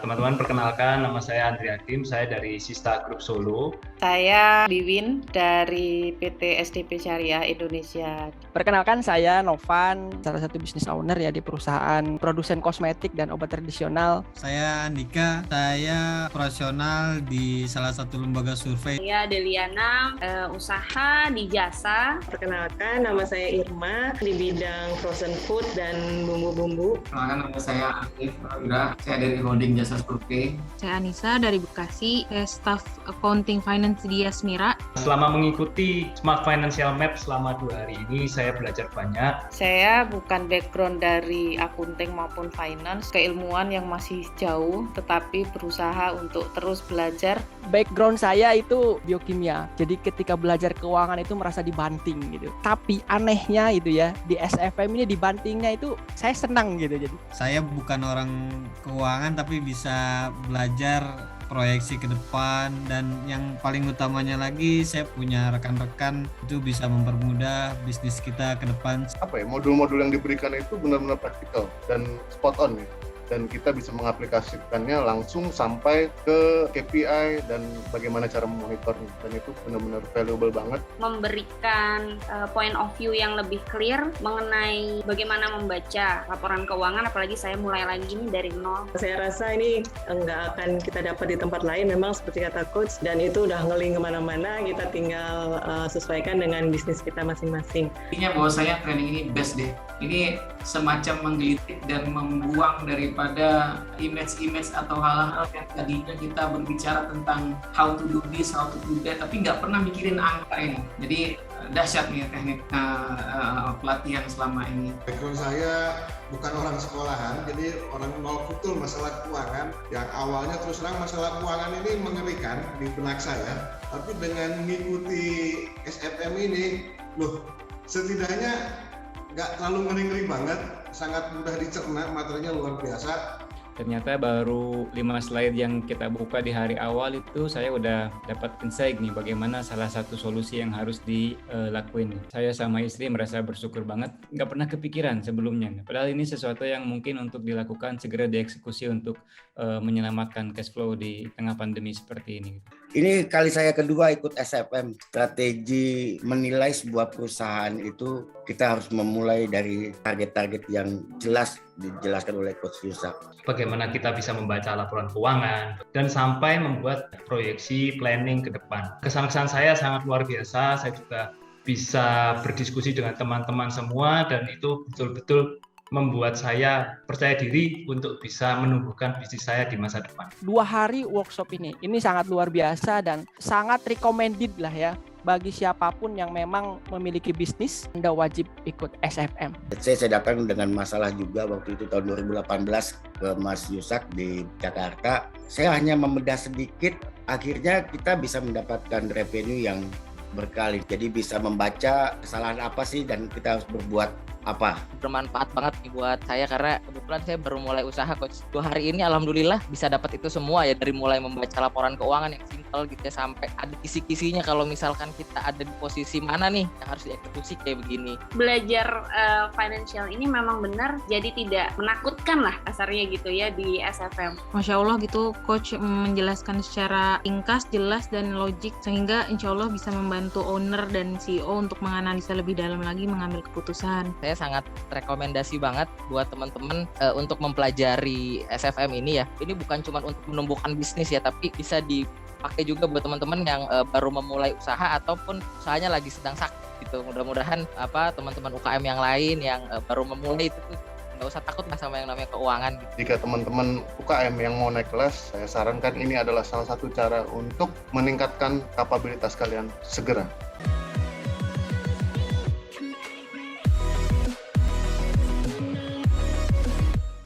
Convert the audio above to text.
Teman-teman perkenalkan, nama saya Andri Hakim, saya dari Sista Group Solo. Saya Wiwin dari PT SDP Syariah Indonesia. Perkenalkan saya Novan, salah satu business owner ya di perusahaan produsen kosmetik dan obat tradisional. Saya Andika, saya operasional di salah satu lembaga survei. Saya Deliana, usaha di jasa. Perkenalkan, nama saya Irma di bidang frozen food dan bumbu-bumbu. Perkenalkan, nama saya Akif Prawira, saya dari holding jasa survei. Saya Anissa dari Bekasi, saya staff accounting finance di Yasmira. Selama mengikuti Smart Financial Map selama 2 hari ini, saya belajar banyak. Saya bukan background dari akunting maupun finance, keilmuan yang masih jauh, tetapi berusaha untuk terus belajar. Background saya itu biokimia, jadi ketika belajar keuangan itu merasa dibanting gitu. Tapi anehnya itu ya, di SFM ini dibantingnya itu saya senang gitu. Jadi saya bukan orang keuangan tapi bisa belajar proyeksi ke depan, dan yang paling utamanya lagi saya punya rekan-rekan itu bisa mempermudah bisnis kita ke depan. Modul-modul yang diberikan itu benar-benar praktikal dan spot on ya. Dan kita bisa mengaplikasikannya langsung sampai ke KPI dan bagaimana cara memonitornya, dan itu benar-benar valuable banget. Memberikan point of view yang lebih clear mengenai bagaimana membaca laporan keuangan, apalagi saya mulai lagi ini dari nol. Saya rasa ini nggak akan kita dapat di tempat lain, memang seperti kata coach, dan itu udah ngeling kemana-mana, kita tinggal sesuaikan dengan bisnis kita masing-masing. Intinya bahwasanya training ini best deh. Ini semacam menggelitik dan membuang daripada image-image atau hal-hal yang tadinya kita berbicara tentang how to do this, how to do that, tapi nggak pernah mikirin angka ini. Jadi dahsyat nih teknik pelatihan selama ini. Background saya bukan orang sekolahan, jadi orang nol betul masalah keuangan. Yang awalnya terus terang masalah keuangan ini mengerikan di benak saya, tapi dengan mengikuti SFM ini, setidaknya nggak terlalu ngeri-ngeri banget, sangat mudah dicerna, materinya luar biasa. Ternyata baru 5 slide yang kita buka di hari awal itu saya udah dapat insight nih bagaimana salah satu solusi yang harus dilakuin. Saya sama istri merasa bersyukur banget, nggak pernah kepikiran sebelumnya. Padahal ini sesuatu yang mungkin untuk dilakukan segera dieksekusi untuk menyelamatkan cash flow di tengah pandemi seperti ini. Ini kali saya kedua ikut SFM. Strategi menilai sebuah perusahaan itu kita harus memulai dari target-target yang jelas dijelaskan oleh Coach Yusak. Bagaimana kita bisa membaca laporan keuangan dan sampai membuat proyeksi planning ke depan. Kesan-kesan saya sangat luar biasa. Saya juga bisa berdiskusi dengan teman-teman semua, dan itu betul-betul membuat saya percaya diri untuk bisa menumbuhkan bisnis saya di masa depan. 2 hari workshop ini sangat luar biasa dan sangat recommended lah ya. Bagi siapapun yang memang memiliki bisnis, Anda wajib ikut SFM. Saya datang dengan masalah juga waktu itu tahun 2018 ke Mas Yusak di Jakarta. Saya hanya membedah sedikit, akhirnya kita bisa mendapatkan revenue yang berkali. Jadi bisa membaca kesalahan apa sih dan kita harus berbuat apa. Bermanfaat banget nih buat saya karena kebetulan saya baru mulai usaha coach. 2 hari ini alhamdulillah bisa dapat itu semua ya, dari mulai membaca laporan keuangan yang simpel gitu ya, sampai ada kisi-kisinya kalau misalkan kita ada di posisi mana nih yang harus dieksekusi kayak begini. Belajar financial ini memang benar jadi tidak menakutkan lah kasarnya gitu ya di SFM. Masya Allah gitu coach menjelaskan secara ringkas, jelas dan logik sehingga insya Allah bisa membantu owner dan CEO untuk menganalisa lebih dalam lagi mengambil keputusan. Saya sangat rekomendasi banget buat teman-teman untuk mempelajari SFM ini ya. Ini bukan cuma untuk menumbuhkan bisnis ya, tapi bisa dipakai juga buat teman-teman yang baru memulai usaha ataupun usahanya lagi sedang sakit gitu. Mudah-mudahan teman-teman UKM yang lain yang baru memulai itu nggak usah takut lah sama yang namanya keuangan gitu. Jika teman-teman UKM yang mau naik kelas, saya sarankan ini adalah salah satu cara untuk meningkatkan kapabilitas kalian segera.